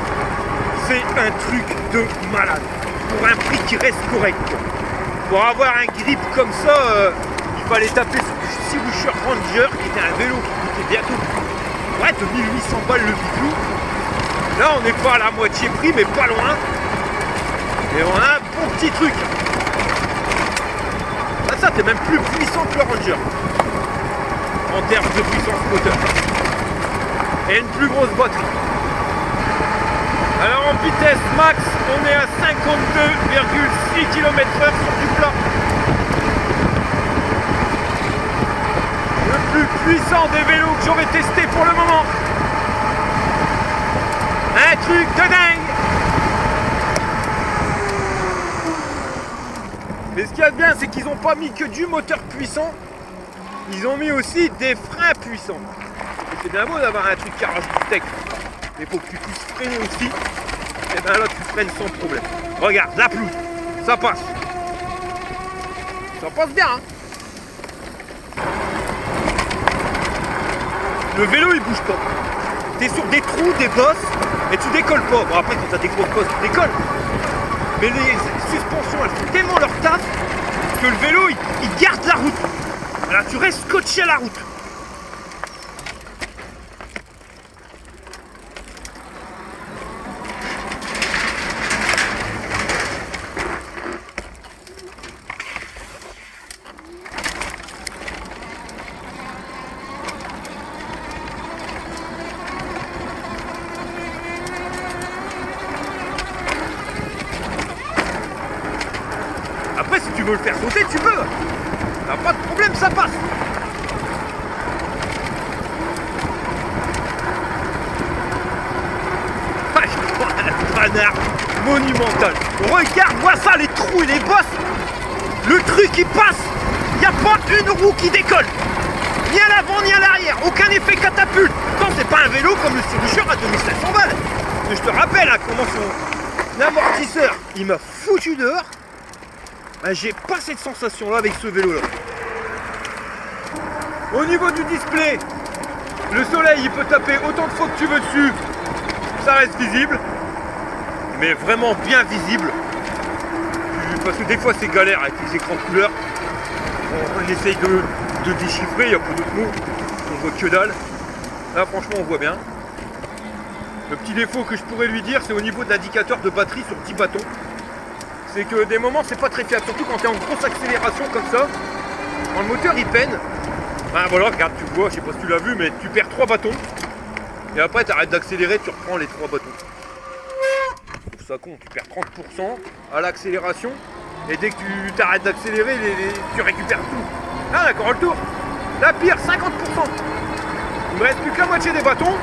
C'est un truc de malade. Pour un prix qui reste correct. Pour avoir un grip comme ça, il fallait taper sur Sea Witcher Ranger, qui était un vélo qui coûtait bientôt ouais, de 1800 balles le bidou. Là, on n'est pas à la moitié prix, mais pas loin. Et on a un bon petit truc. Ah, ça, t'es même plus puissant que le Ranger. En termes de puissance moteur. Et une plus grosse batterie. Alors en vitesse max, on est à 52,6 km/h sur du plat. Le plus puissant des vélos que j'aurais testé pour le moment. Un truc de dingue. Mais ce qu'il y a de bien, c'est qu'ils n'ont pas mis que du moteur puissant. Ils ont mis aussi des freins puissants. Et c'est bien beau d'avoir un truc qui arrache du steak. Mais il faut que tu puisses freiner aussi. Et bien là tu freines sans problème. Regarde, la pelouse, ça passe. Ça passe bien hein. Le vélo il bouge pas. T'es sur des trous, des bosses, et tu décolles pas. Bon après quand t'as des grosses bosses, tu décolles. Mais les suspensions elles font tellement leur taf que le vélo, il garde la route. Là, tu restes scotché à la route. Après, si tu veux le faire sauter, tu peux. T'as pas de problème, ça passe. Ah, je prends un panard monumental. Regarde-moi ça, les trous et les bosses. Le truc, il passe. Y a pas une roue qui décolle. Ni à l'avant, ni à l'arrière. Aucun effet catapulte. Non, c'est pas un vélo comme le Surucheur à 2500 balles. Mais je te rappelle hein, comment son amortisseur, il m'a foutu dehors. Ben, j'ai pas cette sensation là avec ce vélo là. Au niveau du display, le soleil il peut taper autant de fois que tu veux dessus, ça reste visible, mais vraiment bien visible. Parce que des fois c'est galère avec les écrans de couleur. On essaye de déchiffrer, il n'y a pas d'autres mots, on voit que dalle. Là franchement on voit bien. Le petit défaut que je pourrais lui dire c'est au niveau de l'indicateur de batterie sur 10 bâtons. C'est que des moments c'est pas très fiable, surtout quand tu es en grosse accélération comme ça, quand le moteur il peine, ben voilà, regarde, tu vois, je sais pas si tu l'as vu, mais tu perds 3 bâtons, et après tu arrêtes d'accélérer, tu reprends les 3 bâtons. Je trouve ça con, tu perds 30% à l'accélération, et dès que tu t'arrêtes d'accélérer, tu récupères tout. Ah d'accord, le tour, la pire, 50%. Il me reste plus que la moitié des bâtons,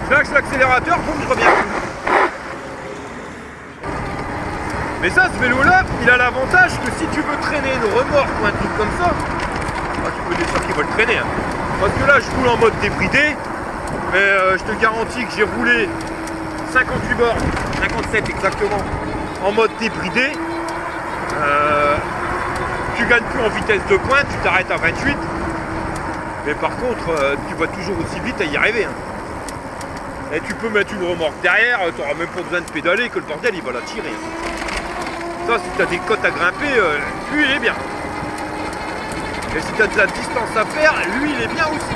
je lâche l'accélérateur, boum, je reviens. Mais ça, ce vélo-là, il a l'avantage que si tu veux traîner une remorque ou un truc comme ça, bah, tu peux être sûr qu'il va le traîner. Hein. Parce que là, je roule en mode débridé, mais je te garantis que j'ai roulé 58 bornes, 57 exactement, en mode débridé. Tu gagnes plus en vitesse de pointe, tu t'arrêtes à 28. Mais par contre, tu vas toujours aussi vite à y arriver. Hein. Et tu peux mettre une remorque derrière, tu n'auras même pas besoin de pédaler, que le bordel, il va la tirer. Ça, si tu as des côtes à grimper, lui il est bien. Et si tu as de la distance à faire, lui il est bien aussi.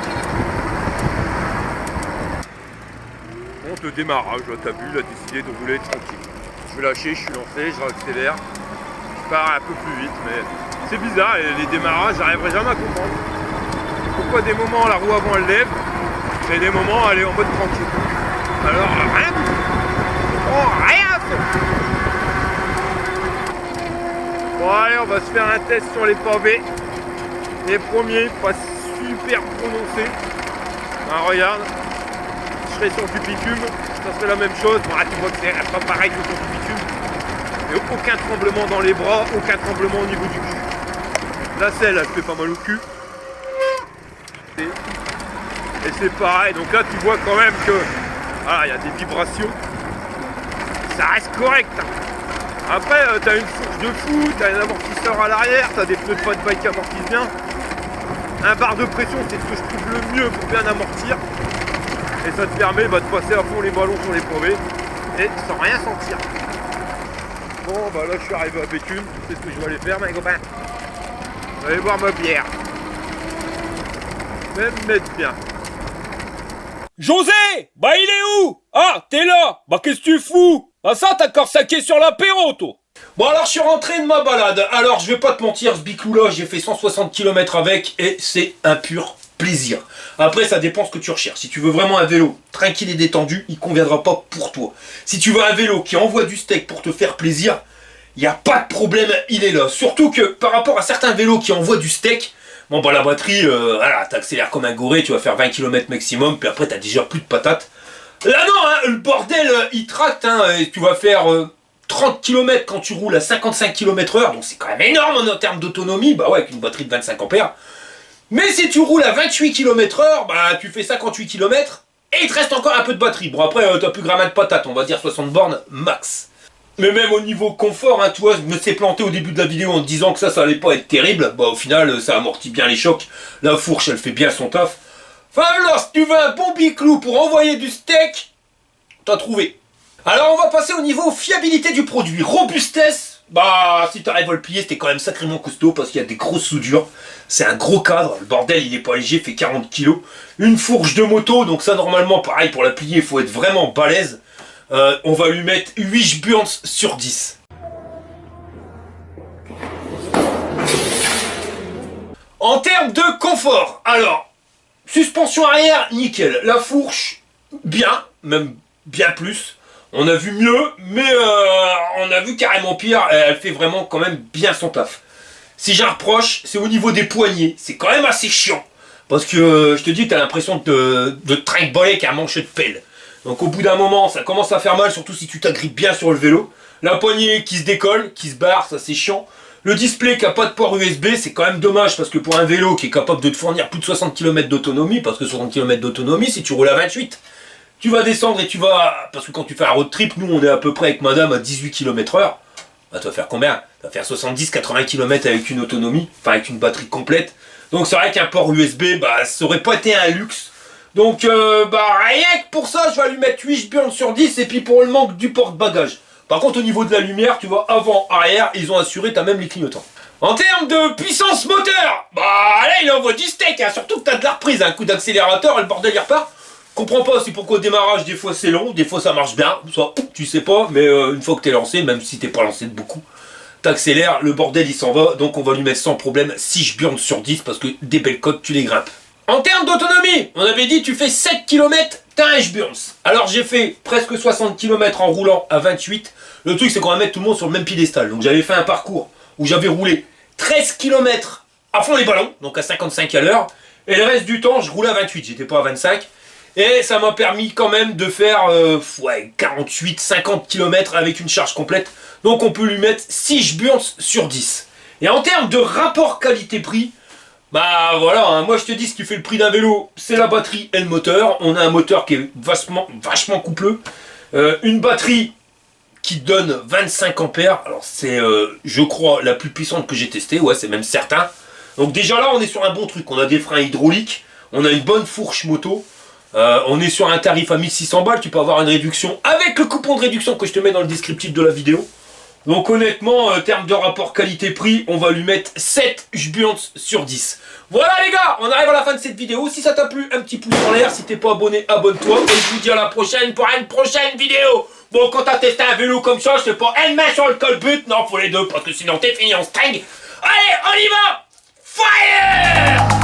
Bon, le démarrage, là t'as vu, il a décidé de rouler tranquille. Je vais lâcher, je suis lancé, je réaccélère. Je pars un peu plus vite, mais c'est bizarre, et les démarrages, j'arriverai jamais à comprendre. Pourquoi des moments la roue avant elle lève, et des moments elle est en mode tranquille. Alors rien du tout. Oh, rien à faire. Bon allez, on va se faire un test sur les pavés. Les premiers, pas super prononcés. Ah, regarde, je serais sur du bitume, ça serait la même chose. Bon, tu vois que c'est pas pareil que sur du bitume. Mais aucun tremblement dans les bras, aucun tremblement au niveau du cul. La selle, elle fait pas mal au cul. Et c'est pareil, donc là tu vois quand même que voilà, il y a des vibrations. Ça reste correct. Hein. Après, t'as une fourche de fou, t'as un amortisseur à l'arrière, t'as des pneus de fat bike qui amortissent bien. Un bar de pression, c'est ce que je trouve le mieux pour bien amortir. Et ça te permet de passer à fond les ballons sur les pavés et sans rien sentir. Bon, bah là je suis arrivé à Béthune, c'est ce que je vais aller faire, mes copains. Je vais aller boire ma bière. Même mettre bien. José, bah il est où? Ah, t'es là. Bah qu'est-ce que tu fous? Ah ça, t'as encore saqué sur l'apéro, toi. Bon alors je suis rentré de ma balade. Alors je vais pas te mentir, ce biclou-là, j'ai fait 160 km avec et c'est un pur plaisir. Après ça dépend ce que tu recherches. Si tu veux vraiment un vélo tranquille et détendu, il conviendra pas pour toi. Si tu veux un vélo qui envoie du steak pour te faire plaisir, il n'y a pas de problème, il est là. Surtout que par rapport à certains vélos qui envoient du steak, bon bah la batterie, voilà, t'accélères comme un goré, tu vas faire 20 km maximum, puis après t'as déjà plus de patates. Là non, hein, le bordel, il tracte, hein, et tu vas faire 30 km quand tu roules à 55 km/h, donc c'est quand même énorme en termes d'autonomie, bah ouais, avec une batterie de 25 ampères. Mais si tu roules à 28 km/h, bah tu fais 58 km, et il te reste encore un peu de batterie. Bon après, t'as plus grand de patates, on va dire 60 bornes max. Mais même au niveau confort, hein, tu vois, je me suis planté au début de la vidéo en te disant que ça allait pas être terrible. Bah au final, ça amortit bien les chocs. La fourche, elle fait bien son taf. Enfin là, si tu veux un bon biclou pour envoyer du steak, t'as trouvé. Alors on va passer au niveau fiabilité du produit. Robustesse, Bah, si t'arrives à le plier, c'était quand même sacrément costaud parce qu'il y a des grosses soudures. C'est un gros cadre, le bordel il est pas léger, fait 40 kg. Une fourche de moto, donc ça normalement, pareil, pour la plier, il faut être vraiment balèze. On va lui mettre 8 Burns sur 10. En termes de confort, alors, suspension arrière, nickel. La fourche, bien, même bien plus. On a vu mieux, mais on a vu carrément pire. Elle fait vraiment quand même bien son taf. Si j'ai un reproche, c'est au niveau des poignets. C'est quand même assez chiant. Parce que je te dis, t'as l'impression de te trinquer avec un manche de pelle. Donc au bout d'un moment, ça commence à faire mal, surtout si tu t'agrippes bien sur le vélo. La poignée qui se décolle, qui se barre, ça c'est chiant. Le display qui n'a pas de port USB, c'est quand même dommage parce que pour un vélo qui est capable de te fournir plus de 60 km d'autonomie, parce que 60 km d'autonomie, si tu roules à 28, tu vas descendre et tu vas... Parce que quand tu fais un road trip, nous on est à peu près avec madame à 18 km/h. Bah, tu vas faire combien? Tu vas faire 70-80 km avec une autonomie, enfin avec une batterie complète. Donc c'est vrai qu'un port USB, bah ça aurait pas été un luxe. Donc bah rien que pour ça, je vais lui mettre 8 burns sur 10 et puis pour le manque du porte-bagages. Par contre au niveau de la lumière, tu vois, avant, arrière, ils ont assuré, t'as même les clignotants. En termes de puissance moteur, bah là il envoie du steak, hein, surtout que t'as de la reprise, un coup d'accélérateur et le bordel il repart. Comprends pas aussi pourquoi au démarrage des fois c'est long, des fois ça marche bien, soit tu sais pas, mais une fois que t'es lancé, même si t'es pas lancé de beaucoup, t'accélères, le bordel il s'en va, donc on va lui mettre sans problème 6 burns sur 10 parce que des belles cotes tu les grimpes. En termes d'autonomie, on avait dit tu fais 7 km, t'as un burns. Alors j'ai fait presque 60 km en roulant à 28, le truc c'est qu'on va mettre tout le monde sur le même piédestal, donc j'avais fait un parcours où j'avais roulé 13 km à fond les ballons, donc à 55 à l'heure, et le reste du temps je roulais à 28, j'étais pas à 25. Et ça m'a permis quand même de faire 48-50 km avec une charge complète. Donc on peut lui mettre 6 burns sur 10. Et en termes de rapport qualité-prix, bah voilà, hein, moi je te dis ce qui fait le prix d'un vélo, c'est la batterie et le moteur. On a un moteur qui est vachement coupleux. Une batterie qui donne 25 ampères. Alors c'est, je crois, la plus puissante que j'ai testée. Ouais, c'est même certain. Donc déjà là, on est sur un bon truc. On a des freins hydrauliques. On a une bonne fourche moto. On est sur un tarif à 1600 balles, tu peux avoir une réduction avec le coupon de réduction que je te mets dans le descriptif de la vidéo. Donc honnêtement, en termes de rapport qualité-prix, on va lui mettre 7 burns sur 10. Voilà les gars, on arrive à la fin de cette vidéo. Si ça t'a plu, un petit pouce en l'air. Si t'es pas abonné, abonne-toi. Et je vous dis à la prochaine pour une prochaine vidéo. Bon, quand t'as testé un vélo comme ça, je sais pas, une main sur le colbut. Non, faut les deux parce que sinon t'es fini en string. Allez, on y va. Fire!